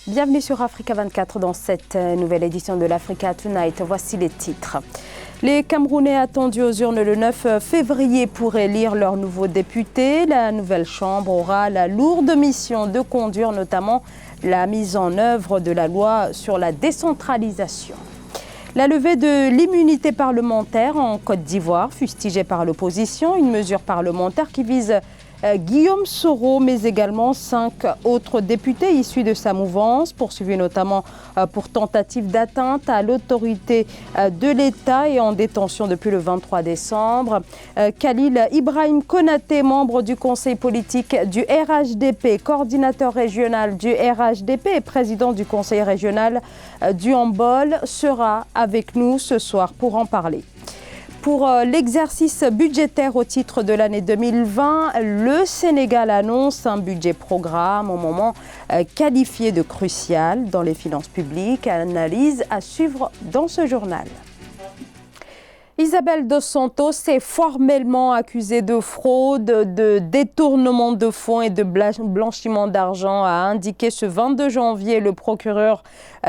Bienvenue sur Africa 24 dans cette nouvelle édition de l'Africa Tonight. Voici les titres. Les Camerounais attendus aux urnes le 9 février pour élire leur nouveau député. La nouvelle Chambre aura la lourde mission de conduire notamment la mise en œuvre de la loi sur la décentralisation. La levée de l'immunité parlementaire en Côte d'Ivoire, fustigée par l'opposition, une mesure parlementaire qui vise Guillaume Soro, mais également 5 autres députés issus de sa mouvance, poursuivis notamment pour tentative d'atteinte à l'autorité de l'État et en détention depuis le 23 décembre. Khalil Ibrahim Konaté, membre du conseil politique du RHDP, coordinateur régional du RHDP et président du conseil régional du handball, sera avec nous ce soir pour en parler. Pour l'exercice budgétaire au titre de l'année 2020, le Sénégal annonce un budget programme au moment qualifié de crucial dans les finances publiques. Analyse à suivre dans ce journal. Isabel Dos Santos est formellement accusée de fraude, de détournement de fonds et de blanchiment d'argent, a indiqué ce 22 janvier le procureur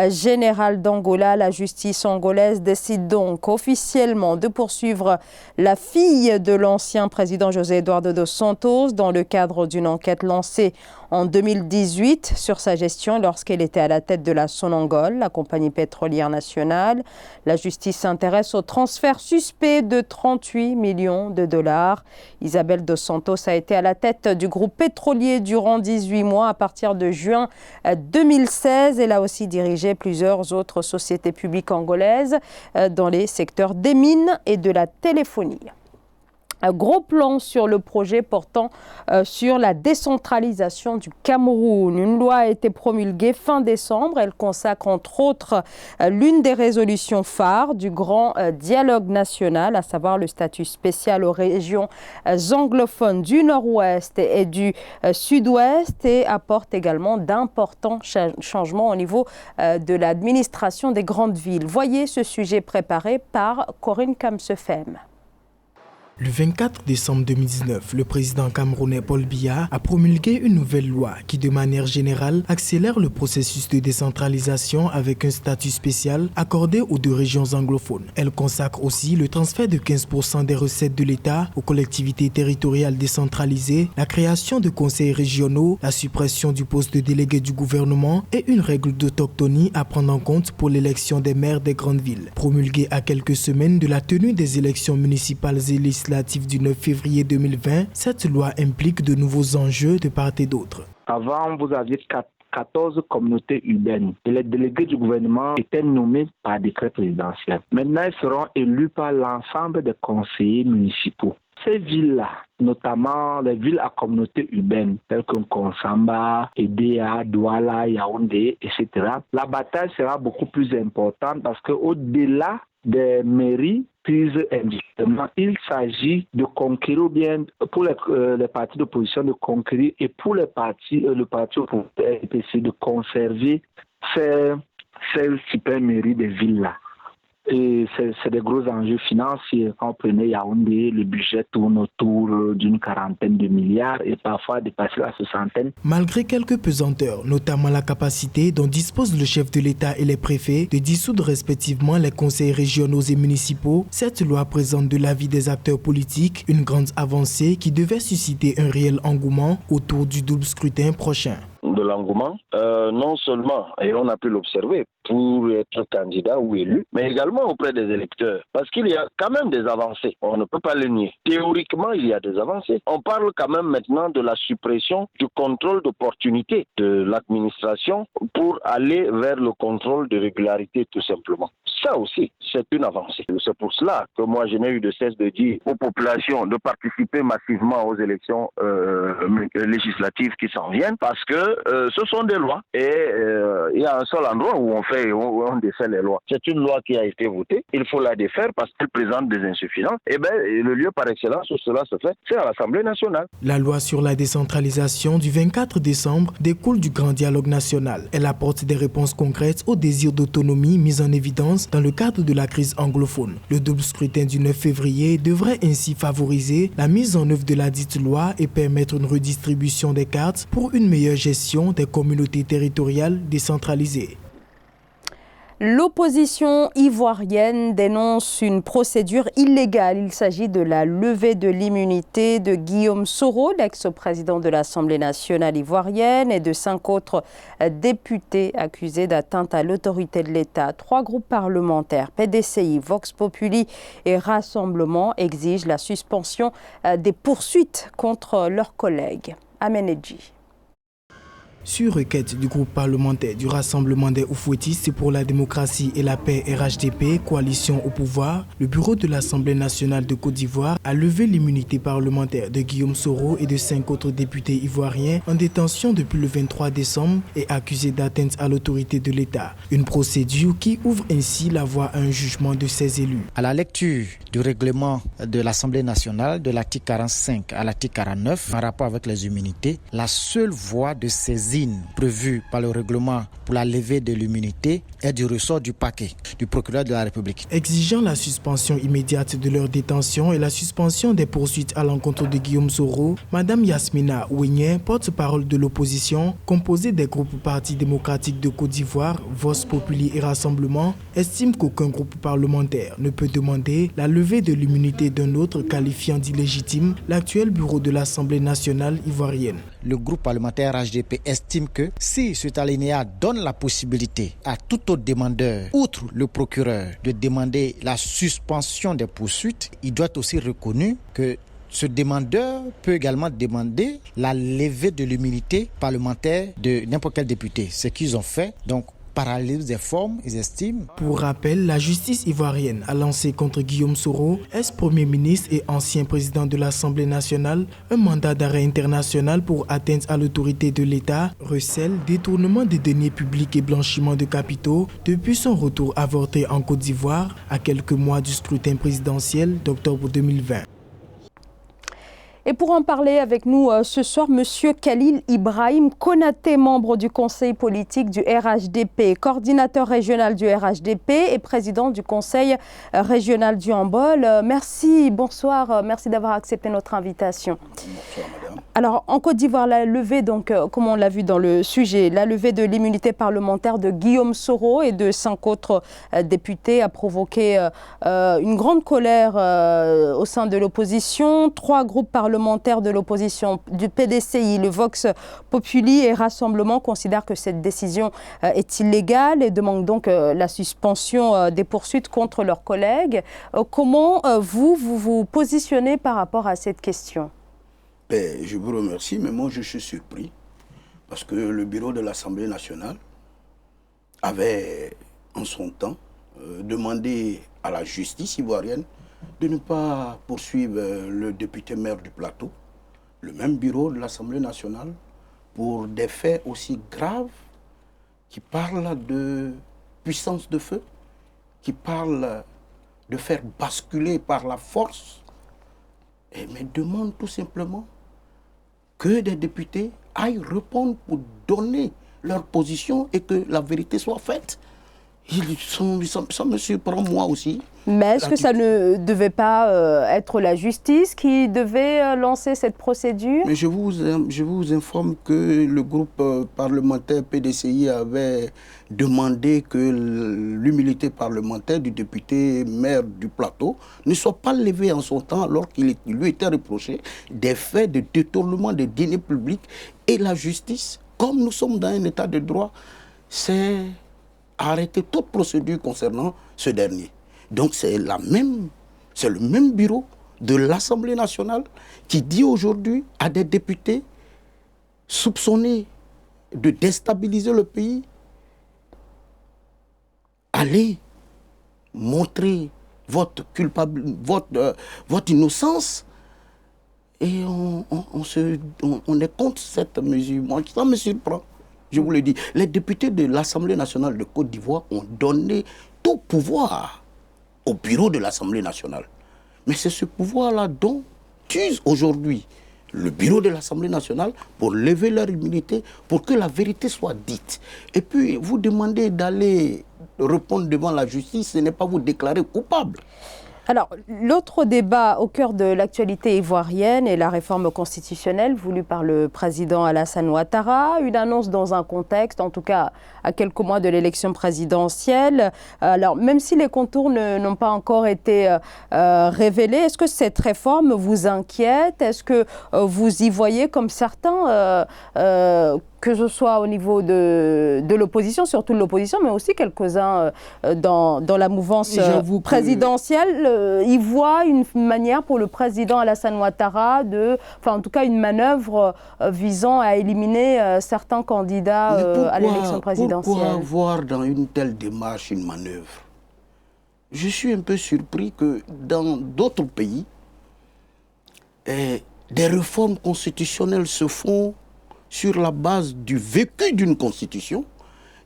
général d'Angola. La justice angolaise décide donc officiellement de poursuivre la fille de l'ancien président José Eduardo Dos Santos dans le cadre d'une enquête lancée en 2018 sur sa gestion lorsqu'elle était à la tête de la Sonangol, la compagnie pétrolière nationale. La justice s'intéresse au transfert suspect de 38 millions de dollars. Isabel Dos Santos a été à la tête du groupe pétrolier durant 18 mois à partir de juin 2016. Elle a aussi dirigé plusieurs autres sociétés publiques angolaises dans les secteurs des mines et de la téléphonie. Un gros plan sur le projet portant sur la décentralisation du Cameroun. Une loi a été promulguée fin décembre. Elle consacre entre autres l'une des résolutions phares du grand dialogue national, à savoir le statut spécial aux régions anglophones du Nord-Ouest et du Sud-Ouest, et apporte également d'importants changements au niveau de l'administration des grandes villes. Voyez ce sujet préparé par Corinne Kamsefem. Le 24 décembre 2019, le président camerounais Paul Biya a promulgué une nouvelle loi qui, de manière générale, accélère le processus de décentralisation avec un statut spécial accordé aux 2 régions anglophones. Elle consacre aussi le transfert de 15% des recettes de l'État aux collectivités territoriales décentralisées, la création de conseils régionaux, la suppression du poste de délégué du gouvernement et une règle d'autochtonie à prendre en compte pour l'élection des maires des grandes villes. Promulguée à quelques semaines de la tenue des élections municipales et législatives du 9 février 2020, cette loi implique de nouveaux enjeux de part et d'autre. Avant, vous aviez 14 communautés urbaines et les délégués du gouvernement étaient nommés par décret présidentiel. Maintenant, ils seront élus par l'ensemble des conseillers municipaux. Ces villes-là, notamment les villes à communauté urbaine, telles que Konsamba, Edea, Douala, Yaoundé, etc., la bataille sera beaucoup plus importante parce qu'au-delà des mairies prises individuellement, il s'agit de conquérir, ou bien pour les partis d'opposition de conquérir, et pour le parti au pouvoir de conserver ces super mairies des villes-là. Et c'est des gros enjeux financiers. Quand on prenait Yaoundé, le budget tourne autour d'une 40aine de milliards et parfois dépasser la 60aine. Malgré quelques pesanteurs, notamment la capacité dont dispose le chef de l'État et les préfets de dissoudre respectivement les conseils régionaux et municipaux, cette loi présente de l'avis des acteurs politiques une grande avancée qui devait susciter un réel engouement autour du double scrutin prochain. De l'engouement, non seulement, et on a pu l'observer, pour être candidat ou élu, mais également auprès des électeurs. Parce qu'il y a quand même des avancées, on ne peut pas le nier. Théoriquement, il y a des avancées. On parle quand même maintenant de la suppression du contrôle d'opportunité de l'administration pour aller vers le contrôle de régularité tout simplement. Ça aussi, c'est une avancée. C'est pour cela que moi, je n'ai eu de cesse de dire aux populations de participer massivement aux élections législatives qui s'en viennent, parce que ce sont des lois et il y a un seul endroit où on défait les lois. C'est une loi qui a été votée, il faut la défaire parce qu'elle présente des insuffisances. Et bien, le lieu par excellence où cela se fait, c'est à l'Assemblée nationale. La loi sur la décentralisation du 24 décembre découle du grand dialogue national. Elle apporte des réponses concrètes aux désirs d'autonomie mis en évidence dans le cadre de la crise anglophone. Le double scrutin du 9 février devrait ainsi favoriser la mise en œuvre de la dite loi et permettre une redistribution des cartes pour une meilleure gestion l'opposition des communautés territoriales décentralisées. L'opposition ivoirienne dénonce une procédure illégale. Il s'agit de la levée de l'immunité de Guillaume Soro, l'ex-président de l'Assemblée nationale ivoirienne, et de 5 autres députés accusés d'atteinte à l'autorité de l'État. 3 groupes parlementaires, PDCI, Vox Populi et Rassemblement, exigent la suspension des poursuites contre leurs collègues. Amenedji. Sur requête du groupe parlementaire du Rassemblement des Oufouettistes pour la démocratie et la paix RHDP, coalition au pouvoir, le bureau de l'Assemblée nationale de Côte d'Ivoire a levé l'immunité parlementaire de Guillaume Soro et de 5 autres députés ivoiriens en détention depuis le 23 décembre et accusés d'atteinte à l'autorité de l'État. Une procédure qui ouvre ainsi la voie à un jugement de ces élus. À la lecture du règlement de l'Assemblée nationale de l'article 45 à l'article 49 en rapport avec les immunités, la seule voie de saisine prévue par le règlement pour la levée de l'immunité est du ressort du parquet, du procureur de la République. Exigeant la suspension immédiate de leur détention et la suspension des poursuites à l'encontre de Guillaume Soro, Madame Yasmina Ouigné, porte-parole de l'opposition, composée des groupes Parti démocratique de Côte d'Ivoire, Vox Populi et Rassemblement, estime qu'aucun groupe parlementaire ne peut demander la levée de l'immunité d'un autre qualifiant d'illégitime l'actuel bureau de l'Assemblée nationale ivoirienne. Le groupe parlementaire HDP estime que si cet alinéa donne la possibilité à tout autre demandeur, outre le procureur, de demander la suspension des poursuites, il doit être aussi reconnu que ce demandeur peut également demander la levée de l'immunité parlementaire de n'importe quel député. Ce qu'ils ont fait, donc parallèle des formes, ils estiment. Pour rappel, la justice ivoirienne a lancé contre Guillaume Soro, ex-premier ministre et ancien président de l'Assemblée nationale, un mandat d'arrêt international pour atteinte à l'autorité de l'État, recel, détournement des deniers publics et blanchiment de capitaux depuis son retour avorté en Côte d'Ivoire à quelques mois du scrutin présidentiel d'octobre 2020. Et pour en parler avec nous ce soir, Monsieur Khalil Ibrahim Konaté, membre du conseil politique du RHDP, coordinateur régional du RHDP et président du conseil régional du handball. Merci, bonsoir, merci d'avoir accepté notre invitation. Bonsoir, madame. Alors, en Côte d'Ivoire, la levée, donc, comme on l'a vu dans le sujet, la levée de l'immunité parlementaire de Guillaume Soro et de 5 autres députés a provoqué une grande colère au sein de l'opposition. 3 groupes parlementaires de l'opposition, du PDCI, le Vox Populi et Rassemblement considèrent que cette décision est illégale et demandent donc la suspension des poursuites contre leurs collègues. Comment vous positionnez par rapport à cette question ? Je vous remercie, mais moi je suis surpris parce que le bureau de l'Assemblée nationale avait en son temps demandé à la justice ivoirienne de ne pas poursuivre le député maire du Plateau, le même bureau de l'Assemblée nationale, pour des faits aussi graves qui parlent de puissance de feu, qui parlent de faire basculer par la force, mais demande tout simplement que des députés aillent répondre pour donner leur position et que la vérité soit faite. Ça me surprend moi aussi. Mais est-ce que ça ne devait pas être la justice qui devait lancer cette procédure ? Mais je vous informe que le groupe parlementaire PDCI avait demandé que l'immunité parlementaire du député maire du Plateau ne soit pas levée en son temps alors qu'il lui était reproché des faits de détournement des deniers publics. Et la justice, comme nous sommes dans un état de droit, c'est arrêter toute procédure concernant ce dernier. Donc c'est le même bureau de l'Assemblée nationale qui dit aujourd'hui à des députés soupçonnés de déstabiliser le pays, allez montrer votre innocence, et on est contre cette mesure. Moi, ça me surprend. Je vous le dis, les députés de l'Assemblée nationale de Côte d'Ivoire ont donné tout pouvoir au bureau de l'Assemblée nationale. Mais c'est ce pouvoir-là dont use aujourd'hui le bureau de l'Assemblée nationale pour lever leur immunité, pour que la vérité soit dite. Et puis, vous demandez d'aller répondre devant la justice, ce n'est pas vous déclarer coupable. Alors, l'autre débat au cœur de l'actualité ivoirienne est la réforme constitutionnelle voulue par le président Alassane Ouattara. Une annonce dans un contexte, en tout cas à quelques mois de l'élection présidentielle. Alors, même si les contours n'ont pas encore été révélés, est-ce que cette réforme vous inquiète? Est-ce que vous y voyez, comme certains, que ce soit au niveau de l'opposition, surtout de l'opposition, mais aussi quelques-uns dans la mouvance présidentielle, ils voient une manière pour le président Alassane Ouattara en tout cas une manœuvre visant à éliminer certains candidats à l'élection présidentielle. Pourquoi voir dans une telle démarche une manœuvre? Je suis un peu surpris que dans d'autres pays, des réformes constitutionnelles se font sur la base du vécu d'une constitution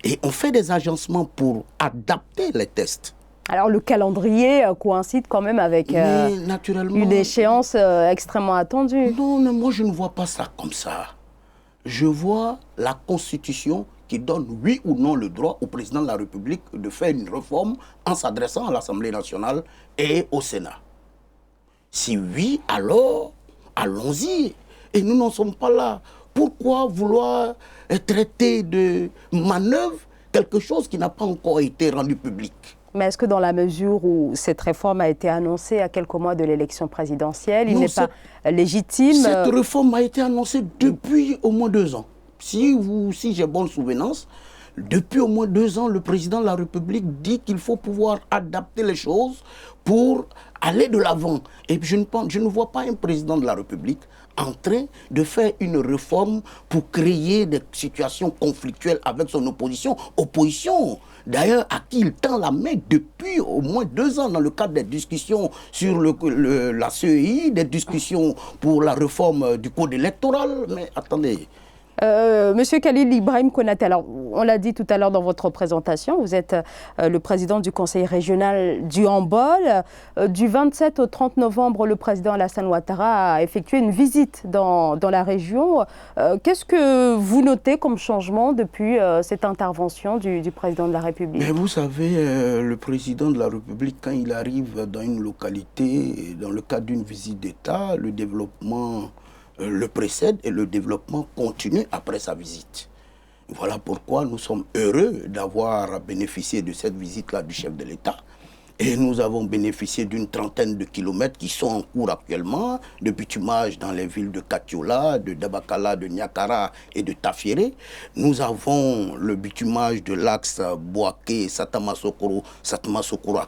et on fait des agencements pour adapter les textes. Alors le calendrier coïncide quand même avec une échéance extrêmement attendue. Non, mais moi je ne vois pas ça comme ça. Je vois la constitution qui donne oui ou non le droit au président de la République de faire une réforme en s'adressant à l'Assemblée nationale et au Sénat. Si oui, alors allons-y. Et nous n'en sommes pas là. Pourquoi vouloir traiter de manœuvre quelque chose qui n'a pas encore été rendu public? Mais est-ce que dans la mesure où cette réforme a été annoncée à quelques mois de l'élection présidentielle, il n'est pas légitime? Cette réforme a été annoncée depuis au moins 2 ans. Si j'ai bonne souvenance, depuis au moins 2 ans, le président de la République dit qu'il faut pouvoir adapter les choses pour aller de l'avant. Et je ne vois pas un président de la République en train de faire une réforme pour créer des situations conflictuelles avec son opposition. Opposition, d'ailleurs, à qui il tend la main depuis au moins 2 ans dans le cadre des discussions sur la CEI, des discussions pour la réforme du code électoral. Mais attendez... Monsieur Khalil Ibrahim Konaté, alors on l'a dit tout à l'heure dans votre présentation, vous êtes le président du conseil régional du handball. Du 27 au 30 novembre, le président Alassane Ouattara a effectué une visite dans la région. Qu'est-ce que vous notez comme changement depuis cette intervention du président de la République? Mais vous savez, le président de la République, quand il arrive dans une localité, dans le cadre d'une visite d'État, le développement le précède et le développement continue après sa visite. Voilà pourquoi nous sommes heureux d'avoir bénéficié de cette visite-là du chef de l'État. Et nous avons bénéficié d'une trentaine de kilomètres qui sont en cours actuellement, de bitumage dans les villes de Katiola, de Dabakala, de Niakara et de Tafieré. Nous avons le bitumage de l'axe Boaké-Satama-Sokoro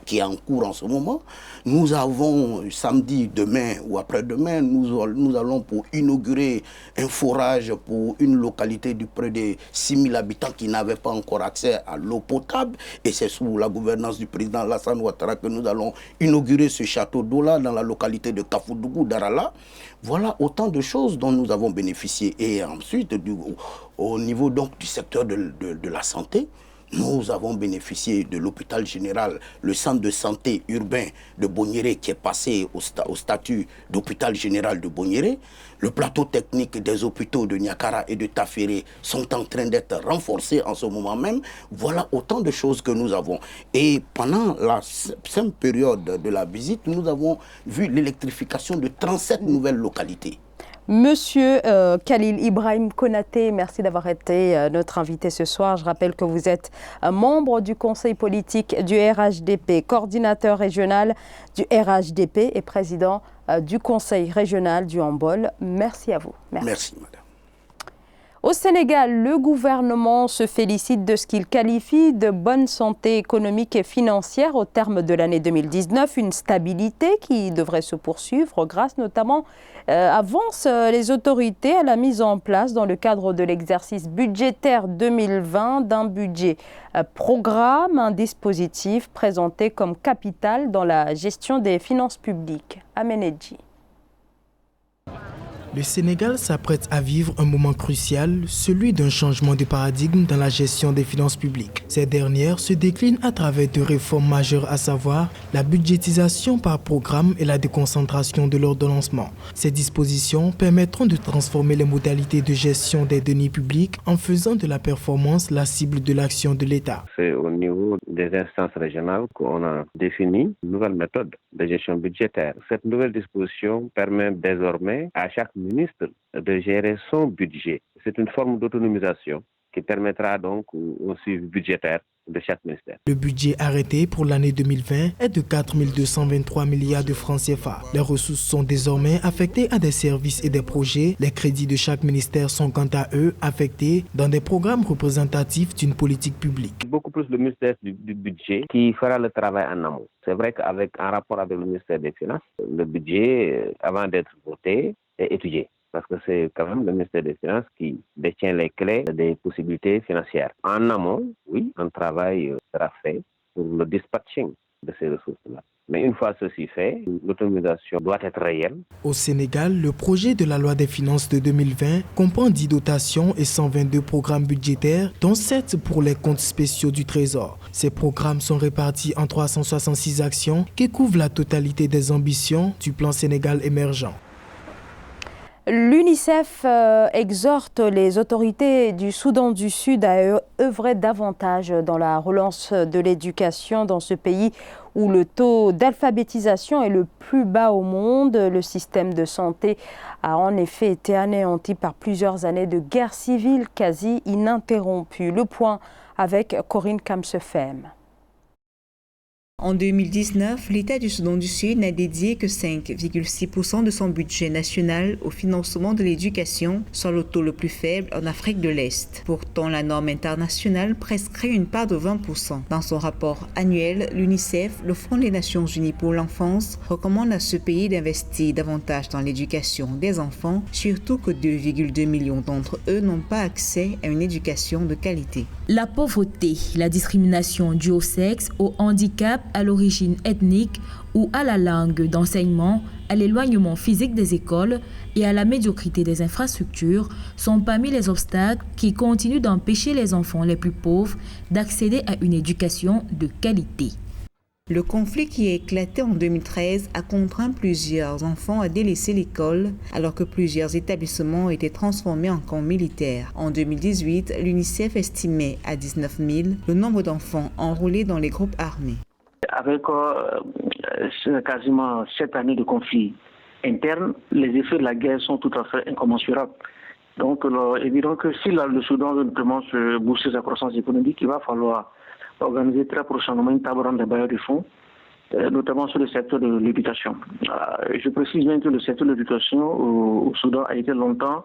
qui est en cours en ce moment. Nous avons samedi, demain ou après-demain, nous allons pour inaugurer un forage pour une localité de près de 6 000 habitants qui n'avaient pas encore accès à l'eau potable. Et c'est sous la gouvernance du président Alassane Ouattara que nous allons inaugurer ce château d'eau-là dans la localité de Kafoudou, Darala. Voilà autant de choses dont nous avons bénéficié. Et ensuite, au niveau donc du secteur de la santé, nous avons bénéficié de l'hôpital général, le centre de santé urbain de Boniéré qui est passé au statut d'hôpital général de Boniéré. Le plateau technique des hôpitaux de Niakara et de Taféré sont en train d'être renforcés en ce moment même. Voilà autant de choses que nous avons. Et pendant la simple période de la visite, nous avons vu l'électrification de 37 nouvelles localités. Monsieur Khalil Ibrahim Konaté, merci d'avoir été notre invité ce soir. Je rappelle que vous êtes membre du conseil politique du RHDP, coordinateur régional du RHDP et président du conseil régional du handball. Merci à vous. Merci madame. Au Sénégal, le gouvernement se félicite de ce qu'il qualifie de bonne santé économique et financière au terme de l'année 2019, une stabilité qui devrait se poursuivre grâce notamment, avancent les autorités à la mise en place dans le cadre de l'exercice budgétaire 2020 d'un budget programme, un dispositif présenté comme capital dans la gestion des finances publiques. Amenedji. Le Sénégal s'apprête à vivre un moment crucial, celui d'un changement de paradigme dans la gestion des finances publiques. Ces dernières se déclinent à travers deux réformes majeures, à savoir la budgétisation par programme et la déconcentration de l'ordonnancement. Ces dispositions permettront de transformer les modalités de gestion des deniers publics en faisant de la performance la cible de l'action de l'État. C'est au niveau des instances régionales qu'on a défini une nouvelle méthode de gestion budgétaire. Cette nouvelle disposition permet désormais à chaque ministre de gérer son budget. C'est une forme d'autonomisation qui permettra donc au suivi budgétaire de chaque ministère. Le budget arrêté pour l'année 2020 est de 4 223 milliards de francs CFA. Les ressources sont désormais affectées à des services et des projets. Les crédits de chaque ministère sont quant à eux affectés dans des programmes représentatifs d'une politique publique. Beaucoup plus le ministère du budget qui fera le travail en amont. C'est vrai qu'avec un rapport avec le ministère des Finances, le budget, avant d'être voté, est étudié. Parce que c'est quand même le ministère des Finances qui détient les clés des possibilités financières. En amont, oui, un travail sera fait pour le dispatching de ces ressources-là. Mais une fois ceci fait, l'autonomisation doit être réelle. Au Sénégal, le projet de la loi des finances de 2020 comprend 10 dotations et 122 programmes budgétaires, dont 7 pour les comptes spéciaux du Trésor. Ces programmes sont répartis en 366 actions qui couvrent la totalité des ambitions du plan Sénégal émergent. L'UNICEF exhorte les autorités du Soudan du Sud à œuvrer davantage dans la relance de l'éducation dans ce pays où le taux d'alphabétisation est le plus bas au monde. Le système de santé a en effet été anéanti par plusieurs années de guerre civile quasi ininterrompue. Le point avec Corinne Kamsefem. En 2019, l'État du Soudan du Sud n'a dédié que 5,6% de son budget national au financement de l'éducation, soit le taux le plus faible en Afrique de l'Est. Pourtant, la norme internationale prescrit une part de 20%. Dans son rapport annuel, l'UNICEF, le Fonds des Nations Unies pour l'enfance, recommande à ce pays d'investir davantage dans l'éducation des enfants, surtout que 2,2 millions d'entre eux n'ont pas accès à une éducation de qualité. La pauvreté, la discrimination due au sexe, au handicap, à l'origine ethnique ou à la langue d'enseignement, à l'éloignement physique des écoles et à la médiocrité des infrastructures sont parmi les obstacles qui continuent d'empêcher les enfants les plus pauvres d'accéder à une éducation de qualité. Le conflit qui a éclaté en 2013 a contraint plusieurs enfants à délaisser l'école alors que plusieurs établissements ont été transformés en camps militaires. En 2018, l'UNICEF estimait à 19 000 le nombre d'enfants enrôlés dans les groupes armés. Avec quasiment 7 années de conflit interne, les effets de la guerre sont tout à fait incommensurables. Donc, évident que si le Soudan veut notamment se booster sa croissance économique, il va falloir organiser très prochainement une table ronde de bailleurs de fonds, notamment sur le secteur de l'éducation. Je précise bien que le secteur de l'éducation au Soudan a été longtemps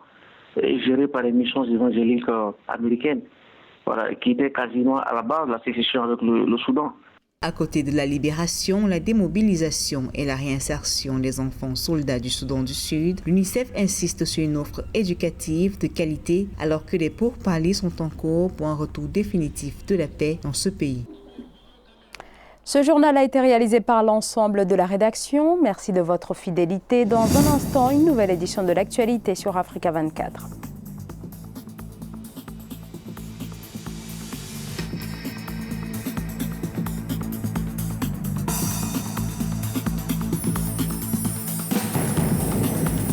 géré par les missions évangéliques américaines, qui étaient quasiment à la base de la sécession avec le Soudan. À côté de la libération, la démobilisation et la réinsertion des enfants soldats du Soudan du Sud, l'UNICEF insiste sur une offre éducative de qualité alors que des pourparlers sont en cours pour un retour définitif de la paix dans ce pays. Ce journal a été réalisé par l'ensemble de la rédaction. Merci de votre fidélité. Dans un instant, une nouvelle édition de l'actualité sur Africa 24.